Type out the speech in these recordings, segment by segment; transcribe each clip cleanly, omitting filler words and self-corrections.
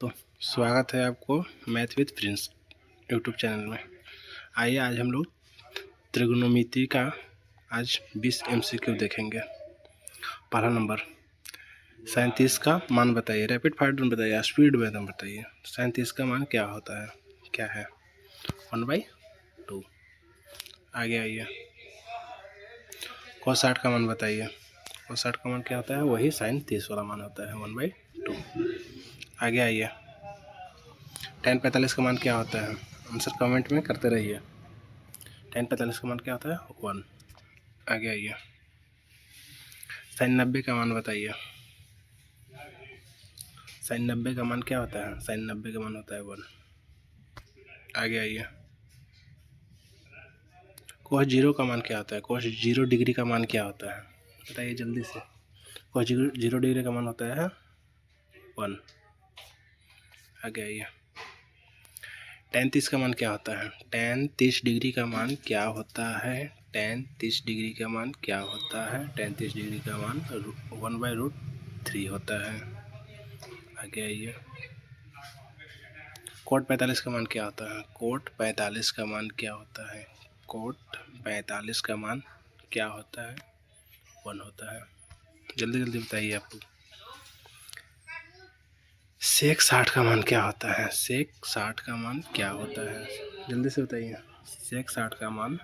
तो स्वागत है आपको math with Prince YouTube channel में। आइए आज हम लोग त्रिगोनोमिति का आज 20 MCQ देखेंगे। पहला नंबर 37 का मान बताइए। रैपिड फायर में बताइए, स्पीड में एकदम बताइए। 37 का मान क्या होता है, क्या है? 1/2। आगे आइए। cos 60 का मान बताइए। cos 60 का मान क्या होता है? वही sin 30 वाला मान होता है, 1/2। आगे आइए। tan 45 का मान क्या होता है? आंसर कमेंट में करते रहिए। tan 45 का मान क्या होता है? 1। आगे आइए। sin 90 का मान बताइए। sin 90 का मान क्या होता है? sin 90 का मान होता है 1। आगे आइए। cos 0 का मान क्या होता है? cos 0 डिग्री का मान क्या होता है? बताइए जल्दी से। cos 0 डिग्री का मान होता है 1। आगे आइए। tan 30 का मान क्या होता है? tan 30 डिग्री का मान क्या होता है? tan 30 डिग्री का मान क्या होता है? tan 30 डिग्री का मान 1/√3 होता है। आगे आइए। cot 45 का मान क्या होता है? cot 45 का मान क्या होता है? cot 45 का मान क्या होता है? 1 होता है। जल्दी जल्दी बताइए आप लोग। sec 60 का मान क्या होता है? sec 60 का मान क्या होता है? जल्दी से बताइए। sec 60 का मान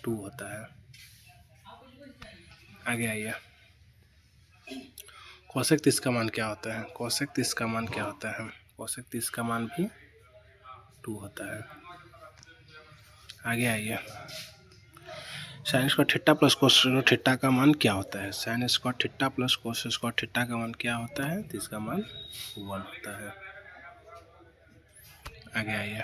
2 होता है। आगे आइए। cosec 30 का मान क्या होता है? cosec 30 का मान क्या होता है? cosec 30 का मान भी 2 होता है। आगे आइए। Sine square theta plus cos square theta का मान क्या होता है? Sine square theta plus cos square theta का मान क्या होता है? तो इसका मान 1 होता है। आगे आइए।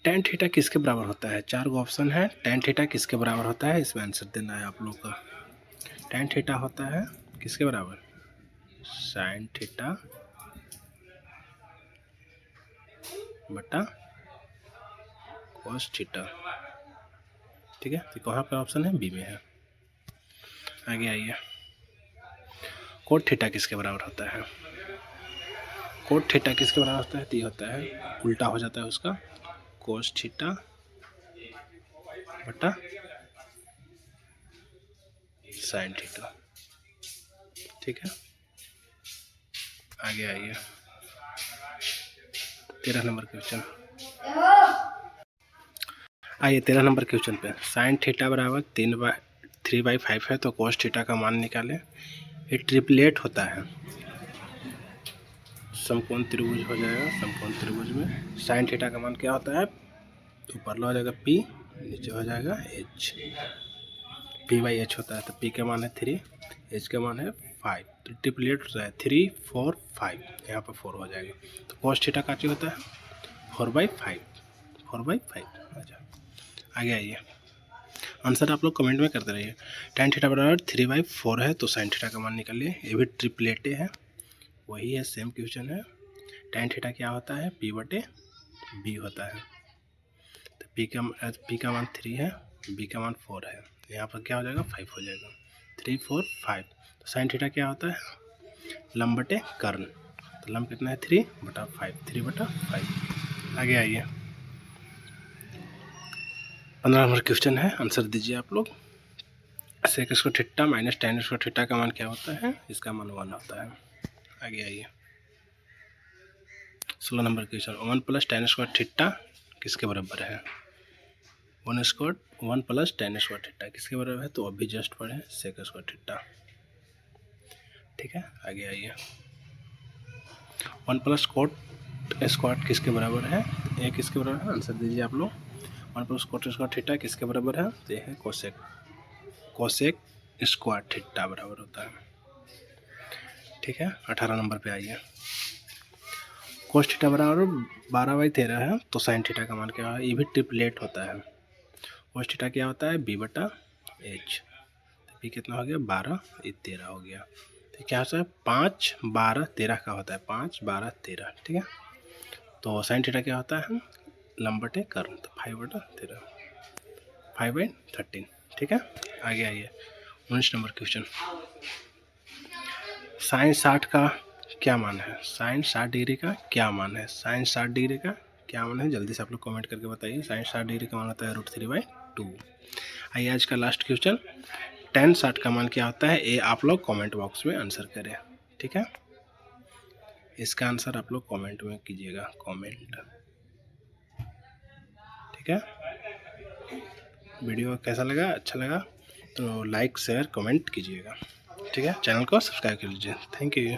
tan थीटा किसके बराबर होता है? 4 ऑप्शन है। tan थीटा किसके बराबर होता है? इसमें आंसर देना है आप लोग का। tan थीटा होता है किसके बराबर? साइन थीटा बटा कोस थीटा। ठीक है, तो कहाँ पर ऑप्शन है? बी में है। आगे आइए। कोट थीटा किसके बराबर होता है? कोट थीटा किसके बराबर होता है? तो ये होता है, उल्टा हो जाता है उसका, कोस थीटा बटा साइन थीटा। ठीक है, आगे आइए। 13 नंबर क्वेश्चन। आइए 13 नंबर क्वेश्चन पे। साइन थीटा बराबर 3/5 है, तो कोस थीटा का मान निकालें। ये ट्रिपलेट होता है, समकोण त्रिभुज हो जाएगा। समकोण त्रिभुज में साइन थीटा का मान क्या होता है? ऊपर हो जाएगा P, नीचे हो जाएगा H। P/H होता है, तो P का मान है 3, H का मान है 5। तो ट्रिपलेट होता है 3, 4, 5। यहाँ पर 4 हो जाएगा। तो कोस थीटा का क्या होता है? 4/5। 4/5। अच्छा, आगे आइए। आंसर आप लोग कमेंट में करते रहिए। tan थीटा बराबर 3/4 है, तो साइन थीटा का मान निकालिए। ये भी ट्रिपलेटे है, वही है, सेम क्वेश्चन है। tan थीटा क्या होता है? P/B होता है। तो P का मान 3 है, B का मान 4 है। यहाँ पर क्या हो जाएगा? 5 हो जाएगा। 3, 4, 5। तो साइन थीटा क्या होता है? लंब बटे कर्ण। तो लंब कितना है? 3/5। 3/5। आगे आइए। 15 नंबर क्वेश्चन है, आंसर दीजिए आप लोग। Sec square theta minus tan square theta का मान क्या होता है? इसका मान 1 होता है। आगे आइए। 16 number question. 1 plus tan square theta किसके बराबर है? 1 प्लस tan स्क्वायर थीटा किसके बराबर है? तो अभी जस्ट पढ़े, सेक स्क्वायर थीटा। ठीक है, आगे आइए। 1 प्लस कोट स्क्वायर किसके बराबर है? ये किसके बराबर है? आंसर दीजिए आप लोग। 1 प्लस कोट स्क्वायर थीटा किसके बराबर है? तो ये है कोसेक। कोसेक स्क्वायर थीटा बराबर होता है। ठीक है, 18 नंबर पे आइए। कोस थीटा बराबर 12/13 है, तो साइन थीटा का मान क्या है? ये भी ट्रिपलेट होता है। कोस थीटा क्या होता है? B/H। तो कितना हो गया? 12, ये 13 हो गया। तो क्या होता है? 5, 12, 13 का होता है। 5, 12, 13। ठीक है, तो साइन थीटा क्या होता है? लंब बटे कर्ण। तो 5/13, 5/13। ठीक है, आगे आइए। 19 नंबर क्वेश्चन। साइन 60 का क्या मान है, साइन 60 डिग्री का क्या मान है, साइन 60 डिग्री का क्या मान है, जल्दी से आप लोग कमेंट करके बताइए। साइन 60 डिग्री का मान होता है √3/2। आइए आज का लास्ट क्वेश्चन, tan 60 का मान क्या होता है, ये आप लोग कमेंट बॉक्स में आंसर करें, ठीक है। इसका आंसर आप लोग कमेंट में कीजिएगा, कमेंट, ठीक है। वीडियो कैसा लगा, अच्छा लगा तो लाइक शेयर कमेंट कीजिएगा, ठीक है। चैनल को सब्सक्राइब कर लीजिए। Thank you.